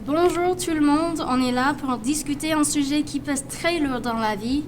Bonjour tout le monde, on est là pour discuter un sujet qui pèse très lourd dans la vie.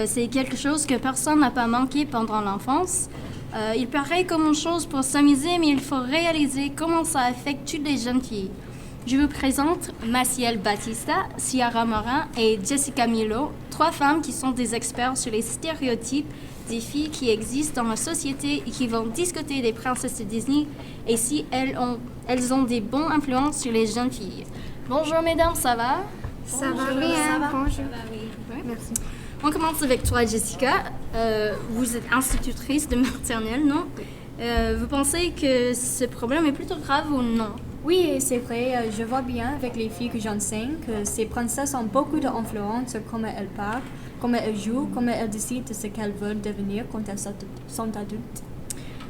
C'est quelque chose que personne n'a pas manqué pendant l'enfance. Il paraît comme une chose pour s'amuser, mais il faut réaliser comment ça affecte toutes les jeunes filles. Je vous présente Maciel Batista, Ciara Morin et Jessica Milo, trois femmes qui sont des experts sur les stéréotypes des filles qui existent dans la société et qui vont discuter des princesses de Disney et si elles ont des bonnes influences sur les jeunes filles. Bonjour mesdames, ça va? Ça va bien, ça va? bonjour. Ça va, oui. Merci. On commence avec toi, Jessica. Vous êtes institutrice de maternelle, non? Vous pensez que ce problème est plutôt grave ou non? Oui, c'est vrai, je vois bien avec les filles que j'enseigne que ces princesses ont beaucoup d'influence sur comment elles parlent, comment elles jouent, comment elles décident de ce qu'elles veulent devenir quand elles sont adultes.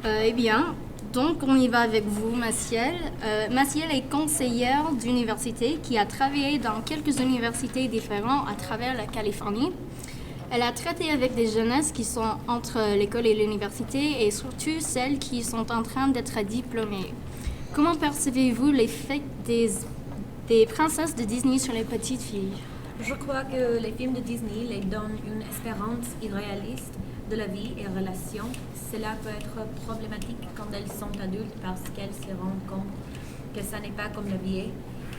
Eh bien, donc on y va avec vous, Maciel. Maciel est conseillère d'université qui a travaillé dans quelques universités différentes à travers la Californie. Elle a traité avec des jeunesses qui sont entre l'école et l'université et surtout celles qui sont en train d'être diplômées. Comment percevez-vous l'effet des princesses de Disney sur les petites filles? Je crois que les films de Disney les donnent une espérance irréaliste de la vie et relations. Cela peut être problématique quand elles sont adultes parce qu'elles se rendent compte que ça n'est pas comme la vie,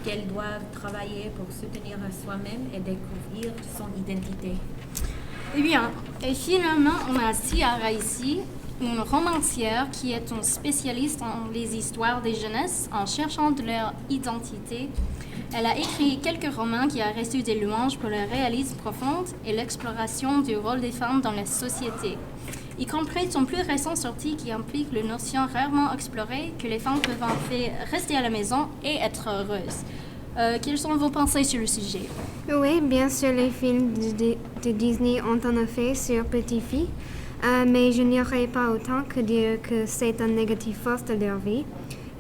qu'elles doivent travailler pour soutenir soi-même et découvrir son identité. Eh bien, et finalement, on a Ciara ici, une romancière qui est une spécialiste en les histoires des jeunesses en cherchant de leur identité. Elle a écrit quelques romans qui ont reçu des louanges pour leur réalisme profond et l'exploration du rôle des femmes dans la société, y compris son plus récent sortie qui implique la notion rarement explorée que les femmes peuvent en fait rester à la maison et être heureuses. Quelles sont vos pensées sur le sujet? Oui, bien sûr, les films de Disney ont un effet sur petites filles, mais je n'irai pas autant que dire que c'est un négatif fort de leur vie.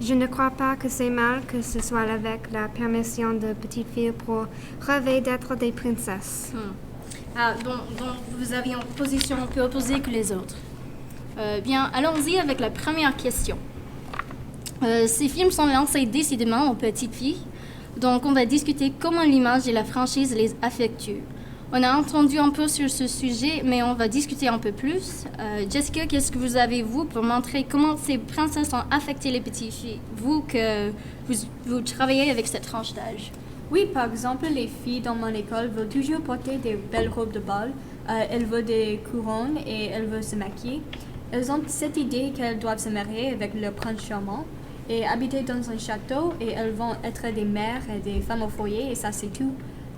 Je ne crois pas que c'est mal que ce soit avec la permission de petites filles pour rêver d'être des princesses. Donc vous avez une position un peu opposée que les autres. Bien, allons-y avec la première question. Ces films sont lancés décidément aux petites filles, donc on va discuter comment l'image et la franchise les affectent. On a entendu un peu sur ce sujet, mais on va discuter un peu plus. Jessica, qu'est-ce que vous avez, vous, pour montrer comment ces princesses ont affecté les petites filles, vous, que vous travaillez avec cette tranche d'âge? Oui, par exemple, les filles dans mon école veulent toujours porter des belles robes de bal, elles veulent des couronnes et elles veulent se maquiller. Elles ont cette idée qu'elles doivent se marier avec leur prince charmant et habiter dans un château et elles vont être des mères et des femmes au foyer et ça c'est tout.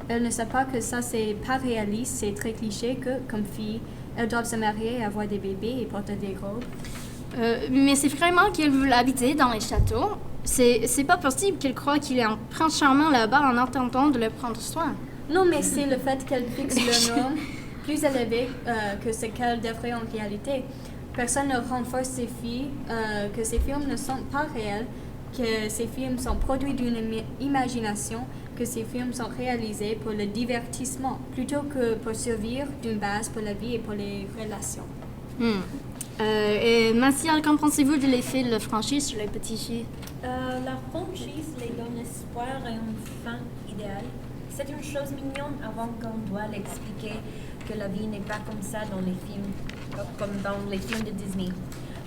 Elles ne savent pas que ça c'est pas réaliste, c'est très cliché que comme filles, elles doivent se marier, avoir des bébés et porter des robes. Mais c'est vraiment qu'elles veulent habiter dans les châteaux. C'est pas possible qu'elles croient qu'il y a un prince charmant là-bas en attendant de leur prendre soin. Non, mais c'est le fait qu'elles fixent le norme plus élevé que ce qu'elles devraient en réalité. Personne ne renforce ces filles, que ces films ne sont pas réels, que ces films sont produits d'une imagination, que ces films sont réalisés pour le divertissement, plutôt que pour servir d'une base pour la vie et pour les relations. Et Maciel, qu'en pensez-vous de l'effet de la franchise sur les petites filles? La franchise les donne espoir et une fin idéale. C'est une chose mignonne avant qu'on doit l'expliquer que la vie n'est pas comme ça dans les films, comme dans les films de Disney.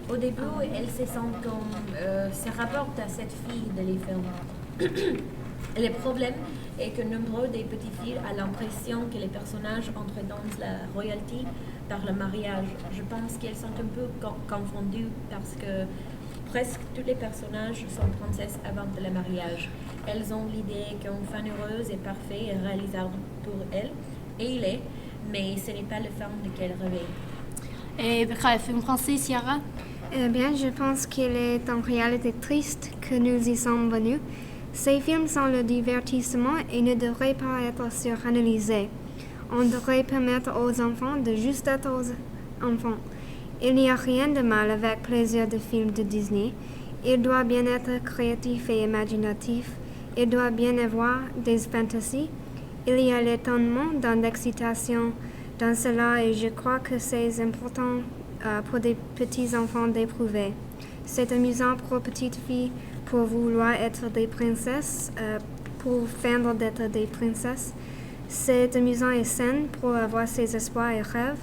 Au début, elle se sent comme se rapporte à cette fille de les films. Le problème est que nombre des petites filles ont l'impression que les personnages entrent dans la royauté par le mariage. Je pense qu'elles sont un peu confondues parce que presque tous les personnages sont princesses avant le mariage. Elles ont l'idée qu'une fin heureuse est parfaite et réalisable pour elles, et il est, mais ce n'est pas le fin de qu'elles rêvaient. Et bref, une pensée, Ciara? Eh bien, je pense qu'il est en réalité triste que nous y sommes venus. Ces films sont le divertissement et ne devraient pas être suranalysés. On devrait permettre aux enfants de juste être enfants. Il n'y a rien de mal avec plusieurs de films de Disney. Il doit bien être créatif et imaginatif. Il doit bien avoir des fantasies. Il y a l'étonnement dans l'excitation dans cela et je crois que c'est important pour des petits enfants d'éprouver. C'est amusant pour petites filles pour vouloir être des princesses, pour feindre d'être des princesses. C'est amusant et sain pour avoir ses espoirs et rêves.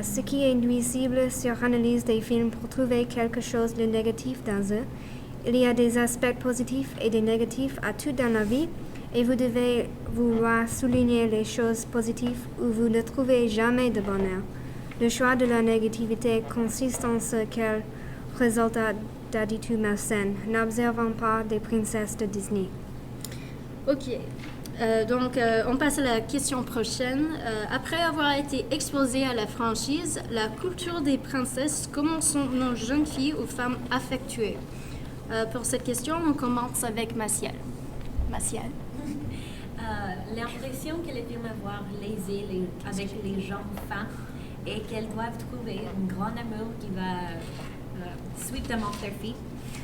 Ce qui est nuisible sur l'analyse des films pour trouver quelque chose de négatif dans eux. Il y a des aspects positifs et des négatifs à tout dans la vie et vous devez vouloir souligner les choses positives ou vous ne trouvez jamais de bonheur. Le choix de la négativité consiste en ce qu'elle résulte d'attitudes malsaines. N'observons pas des princesses de Disney. Ok. On passe à la question prochaine. Après avoir été exposé à la franchise, la culture des princesses, comment sont nos jeunes filles ou femmes affectuées? Pour cette question, on commence avec Maciel. Maciel. L'impression que les films avoir lésé avec les jeunes femmes et qu'elles doivent trouver un grand amour qui va sweep them off their feet,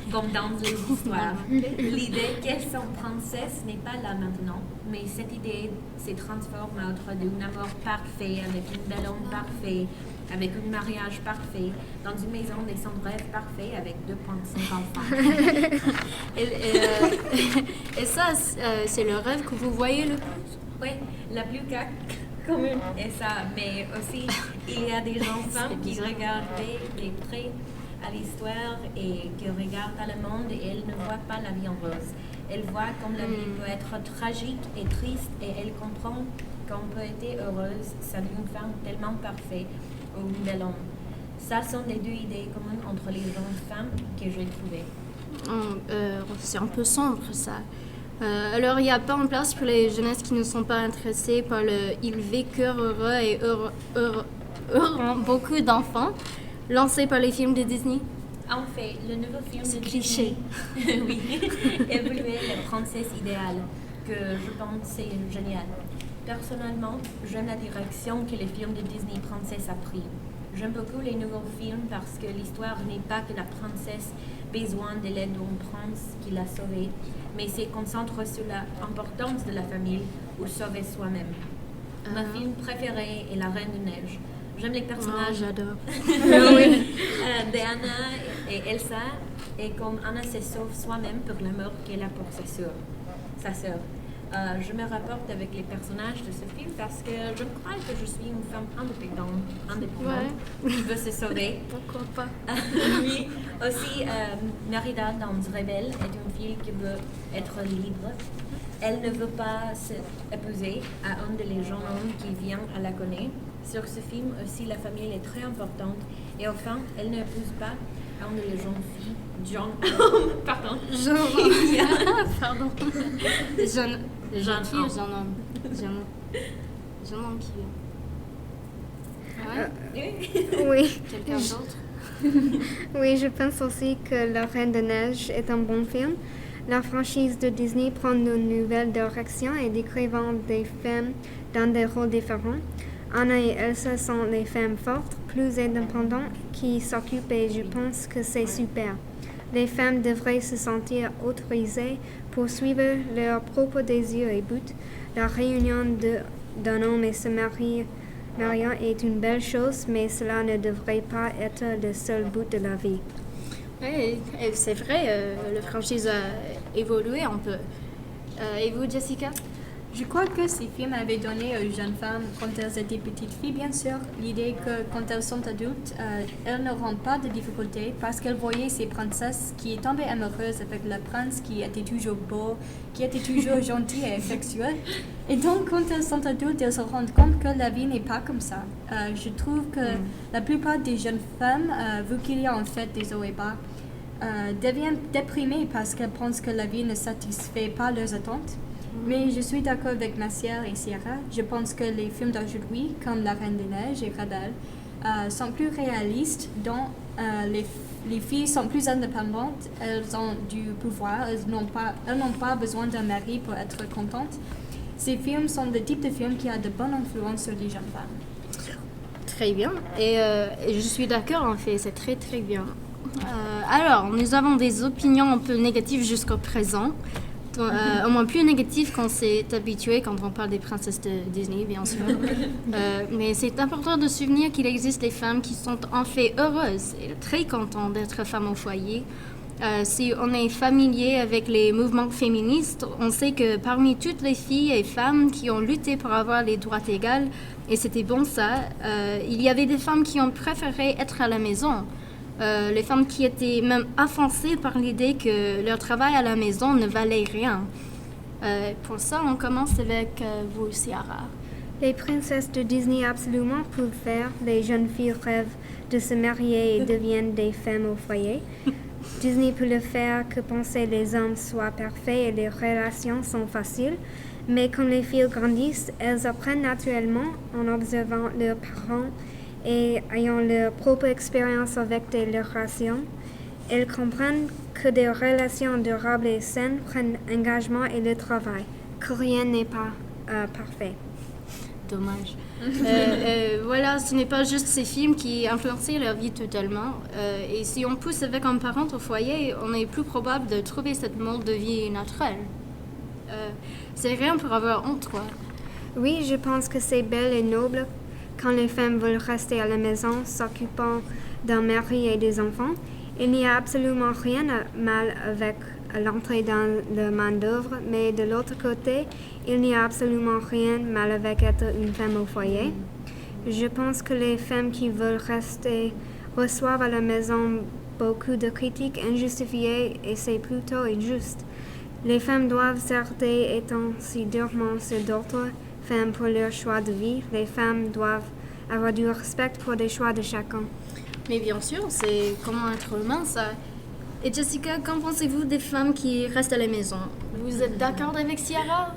comme dans les histoires. L'idée qu'elles sont princesses n'est pas là maintenant, mais cette idée se transforme autour d'un amour parfait, avec un bel homme parfait, avec un mariage parfait, dans une maison de son rêve parfait, avec 2,5 enfants. Et ça, c'est le rêve que vous voyez le plus? Oui, la plus commune est ça, mais aussi il y a des enfants qui regardent de près à l'histoire et qui regardent à le monde et elles ne voient pas la vie en rose. Elles voient comme la vie peut être tragique et triste et elles comprennent qu'on peut être heureuse sans une femme tellement parfaite ou un bel homme. Ça sont les deux idées communes entre les jeunes femmes que j'ai trouvées. C'est un peu sombre ça. Alors il n'y a pas en place pour les jeunesses qui ne sont pas intéressées par le « ils vécurent heureux et auront beaucoup d'enfants » lancé par les films de Disney? En fait, le nouveau film C'est de cliché. Disney, oui, évoluait la princesse idéale, que je pense c'est génial. Personnellement, j'aime la direction que les films de Disney Princesse a pris. J'aime beaucoup les nouveaux films parce que l'histoire n'est pas que la princesse besoin de l'aide d'un prince qui l'a sauvée, mais c'est concentre sur l'importance de la famille ou sauver soi-même. Ma film préférée est La Reine de Neige. J'aime les personnages j'adore. d'Anna et Elsa, et comme Anna se sauve soi-même pour l'amour qu'elle a pour sa sœur. Je me rapporte avec les personnages de ce film parce que je crois que je suis une femme indépendante qui veut se sauver. Pourquoi pas? Oui, aussi Merida dans Rebelle est une fille qui veut être libre. Elle ne veut pas s'épouser à un des jeunes hommes qui vient à la connaître. Sur ce film aussi, la famille est très importante et enfin, elle n'épouse pas un des jeunes filles. Pardon. Jeune fille, jeune homme qui vient. Oui. Quelqu'un d'autre? Oui, je pense aussi que La Reine de Neige est un bon film. La franchise de Disney prend une nouvelle direction et décrivant des femmes dans des rôles différents. Anna et Elsa sont des femmes fortes, plus indépendantes, qui s'occupent et je pense que c'est super. Les femmes devraient se sentir autorisées pour suivre leurs propres désirs et buts. La réunion d'un homme et se mariant est une belle chose, mais cela ne devrait pas être le seul but de la vie. Oui, c'est vrai, la franchise a évolué un peu. Et vous, Jessica? Je crois que ces films avaient donné aux jeunes femmes, quand elles étaient petites filles, bien sûr, l'idée que quand elles sont adultes, elles n'auront pas de difficultés parce qu'elles voyaient ces princesses qui tombaient amoureuses avec le prince qui était toujours beau, qui était toujours gentil et affectueux. Et donc, quand elles sont adultes, elles se rendent compte que la vie n'est pas comme ça. Je trouve que la plupart des jeunes femmes, vu qu'il y a en fait des hauts et bas, deviennent déprimées parce qu'elles pensent que la vie ne satisfait pas leurs attentes. Mais je suis d'accord avec Maciel et Sierra. Je pense que les films d'aujourd'hui, comme La Reine des Neiges et Rebelle, sont plus réalistes, dont les filles sont plus indépendantes, elles ont du pouvoir, elles n'ont pas besoin d'un mari pour être contentes. Ces films sont le type de films qui a de bonnes influences sur les jeunes femmes. Très bien. Et je suis d'accord, en fait, c'est très très bien. Alors, nous avons des opinions un peu négatives jusqu'au présent. Au moins plus négatives qu'on s'est habitué quand on parle des princesses de Disney, bien sûr. Mais c'est important de se souvenir qu'il existe des femmes qui sont en fait heureuses et très contentes d'être femmes au foyer. Si on est familier avec les mouvements féministes, on sait que parmi toutes les filles et femmes qui ont lutté pour avoir les droits égaux, et c'était bon ça, il y avait des femmes qui ont préféré être à la maison. Les femmes qui étaient même offensées par l'idée que leur travail à la maison ne valait rien. Pour ça, on commence avec vous, Ciara. Les princesses de Disney absolument peuvent faire. Les jeunes filles rêvent de se marier et deviennent des femmes au foyer. Disney peut le faire que penser les hommes soient parfaits et les relations sont faciles. Mais quand les filles grandissent, elles apprennent naturellement en observant leurs parents et ayant leur propre expérience avec des relations. Elles comprennent que des relations durables et saines prennent engagement et le travail, que rien n'est pas parfait. Dommage. Voilà, ce n'est pas juste ces films qui influencent leur vie totalement. Et si on pousse avec un parent au foyer, on est plus probable de trouver cette mode de vie naturelle. C'est rien pour avoir honte, quoi. Oui, je pense que c'est belle et noble quand les femmes veulent rester à la maison, s'occupant d'un mari et des enfants. Il n'y a absolument rien de mal avec l'entrée dans le main-d'œuvre, mais de l'autre côté, il n'y a absolument rien de mal avec être une femme au foyer. Je pense que les femmes qui veulent rester reçoivent à la maison beaucoup de critiques injustifiées et c'est plutôt injuste. Les femmes doivent s'arrêter étant si durement sur d'autres femmes pour leur choix de vie. Les femmes doivent avoir du respect pour les choix de chacun. Mais bien sûr, c'est comment être humain, ça. Et Jessica, qu'en pensez-vous des femmes qui restent à la maison? Vous êtes d'accord avec Ciara?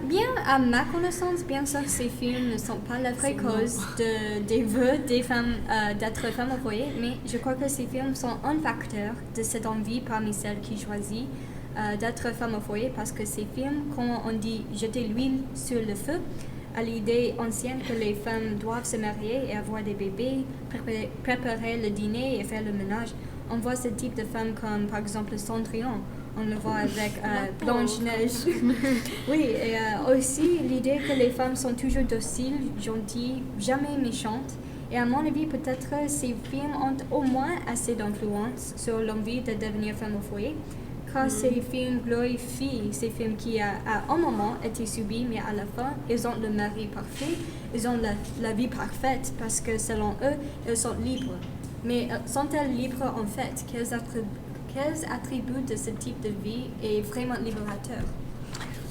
Bien, à ma connaissance, bien sûr, ces films ne sont pas la vraie cause des vœux des femmes d'être femmes au foyer, mais je crois que ces films sont un facteur de cette envie parmi celles qui choisissent d'être femmes au foyer, parce que ces films, quand on dit jeter l'huile sur le feu, à l'idée ancienne que les femmes doivent se marier et avoir des bébés, préparer le dîner et faire le ménage, on voit ce type de femmes comme par exemple Cendrillon. On le voit avec Blanche-Neige. Oui, et aussi l'idée que les femmes sont toujours dociles, gentilles, jamais méchantes. Et à mon avis, peut-être ces films ont au moins assez d'influence sur l'envie de devenir femme au foyer. Car ces films glorifient ces films qui, à un moment, étaient subis, mais à la fin, ils ont le mari parfait, ils ont la vie parfaite, parce que selon eux, elles sont libres. Mais sont-elles libres en fait? Quels attributs de ce type de vie est vraiment libérateur?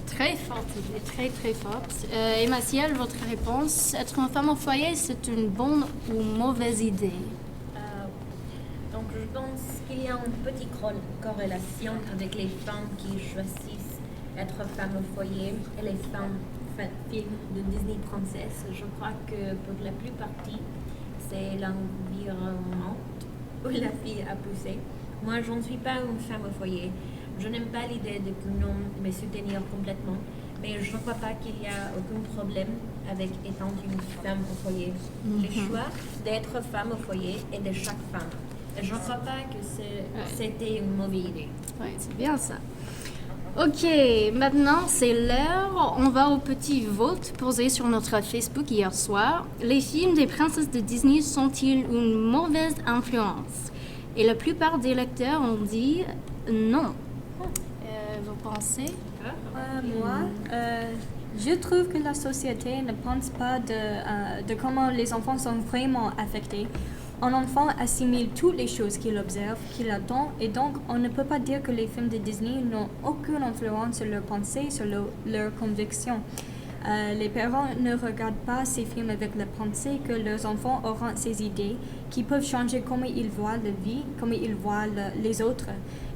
Très forte idée, très très forte. Et Maciel, votre réponse, être une femme au foyer, c'est une bonne ou mauvaise idée? Donc je pense qu'il y a une petite corrélation avec les femmes qui choisissent être femmes au foyer et les femmes films de Disney princesses. Je crois que pour la plupart, c'est l'environnement où la fille a poussé. Moi, je ne suis pas une femme au foyer. Je n'aime pas l'idée de non me soutenir complètement, mais je ne crois pas qu'il y a aucun problème avec étant une femme au foyer. Le choix d'être femme au foyer est de chaque femme. Et je ne crois pas que c'était une mauvaise idée. Oui, c'est bien ça. Ok, maintenant c'est l'heure. On va au petit vote posé sur notre Facebook hier soir. Les films des princesses de Disney sont-ils une mauvaise influence? Et la plupart des lecteurs ont dit non. Vous pensez? Je trouve que la société ne pense pas de comment les enfants sont vraiment affectés. Un enfant assimile toutes les choses qu'il observe, qu'il attend, et donc on ne peut pas dire que les films de Disney n'ont aucune influence sur leurs pensées, sur leurs convictions. Les parents ne regardent pas ces films avec la pensée que leurs enfants auront ces idées qui peuvent changer comment ils voient la vie, comment ils voient les autres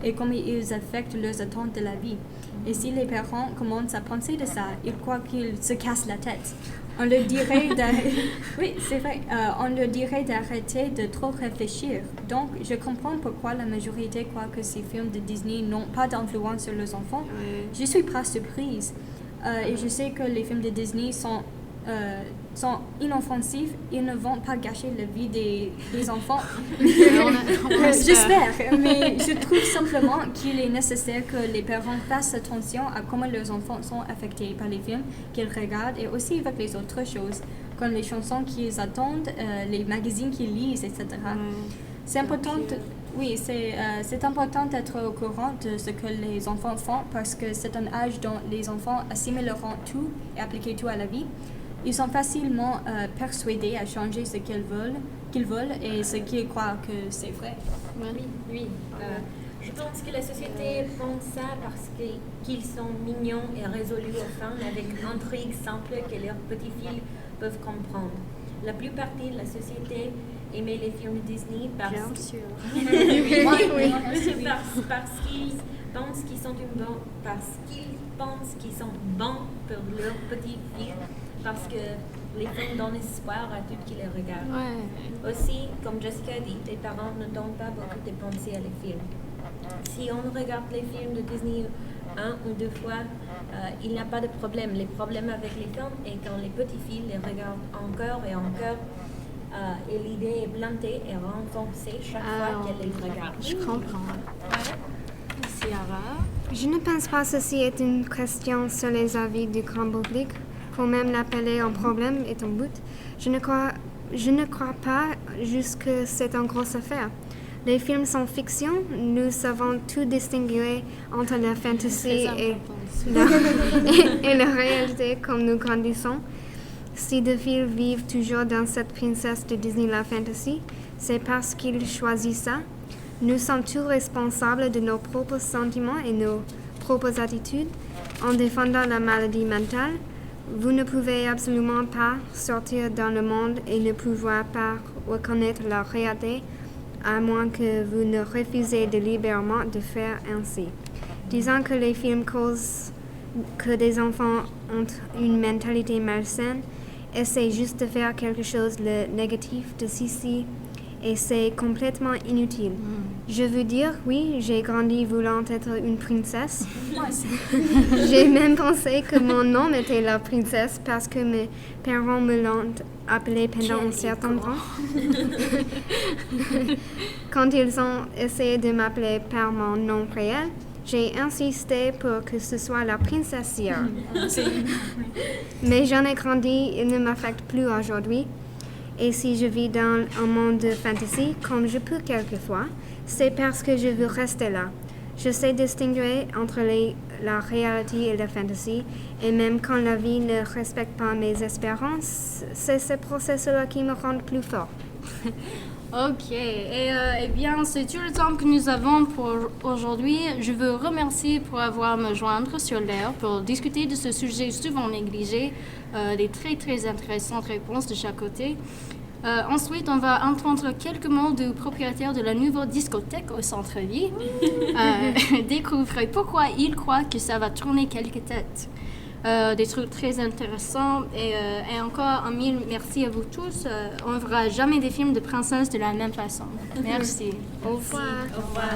et comment ils affectent leurs attentes de la vie. Et si les parents commencent à penser de ça, ils croient qu'ils se cassent la tête. On leur dirait oui, c'est vrai. On leur dirait d'arrêter de trop réfléchir. Donc, je comprends pourquoi la majorité croit que ces films de Disney n'ont pas d'influence sur leurs enfants. Je suis pas surprise. Et je sais que les films de Disney sont inoffensifs. Ils ne vont pas gâcher la vie des enfants. J'espère. Mais je trouve simplement qu'il est nécessaire que les parents fassent attention à comment leurs enfants sont affectés par les films qu'ils regardent et aussi avec les autres choses, comme les chansons qu'ils attendent, les magazines qu'ils lisent, etc. C'est important. Oui, c'est important d'être au courant de ce que les enfants font parce que c'est un âge dont les enfants assimileront tout et appliquent tout à la vie. Ils sont facilement persuadés à changer ce qu'ils veulent et ce qu'ils croient que c'est vrai. Oui. Je pense que la société pense ça parce qu'ils sont mignons et résolus au fond avec intrigues simples que leurs petits filles peuvent comprendre. La plupart de la société aimait les films Disney parce qu'ils pensent qu'ils sont bons pour leurs petites filles, parce que les films donnent espoir à toutes qui les regardent. Ouais. Aussi, comme Jessica a dit, les parents ne donnent pas beaucoup de pensée à les films. Si on regarde les films de Disney un ou deux fois, il n'y a pas de problème. Le problème avec les films est quand les petites filles les regardent encore et encore, et l'idée est plantée et renforcée chaque fois qu'elles les regardent. Je comprends. Ciara? Je ne pense pas que ceci est une question sur les avis du grand public. Faut même l'appeler un problème est un but. Je ne crois pas juste que c'est une grosse affaire. Les films sont fiction, nous savons tout distinguer entre la fantasy et la réalité comme nous grandissons. Si deux filles vivent toujours dans cette princesse de Disney la fantasy, c'est parce qu'ils choisissent ça. Nous sommes tous responsables de nos propres sentiments et nos propres attitudes en défendant la maladie mentale. Vous ne pouvez absolument pas sortir dans le monde et ne pouvoir pas reconnaître la réalité, à moins que vous ne refusiez délibérément de faire ainsi. Disons que les films causent que des enfants ont une mentalité malsaine, essaient juste de faire quelque chose de négatif de ceci, et c'est complètement inutile. Je veux dire, oui, j'ai grandi voulant être une princesse. J'ai même pensé que mon nom était la princesse parce que mes parents me l'ont appelé pendant un certain temps. Quand ils ont essayé de m'appeler par mon nom réel, j'ai insisté pour que ce soit la princesse Ciara. Mais j'en ai grandi, il ne m'affecte plus aujourd'hui. Et si je vis dans un monde de fantasy, comme je peux quelquefois, c'est parce que je veux rester là. Je sais distinguer entre la réalité et la fantasy, et même quand la vie ne respecte pas mes espérances, c'est ce processus-là qui me rend plus fort. Ok, eh bien, c'est tout le temps que nous avons pour aujourd'hui. Je veux remercier pour avoir me joindre sur l'air pour discuter de ce sujet souvent négligé, des très très intéressantes réponses de chaque côté. Ensuite, on va entendre quelques mots du propriétaire de la nouvelle discothèque au centre-ville. Découvrir pourquoi il croit que ça va tourner quelques têtes. Des trucs très intéressants. Et encore un mille merci à vous tous. On ne verra jamais des films de princesses de la même façon. Merci. Au revoir. Au revoir.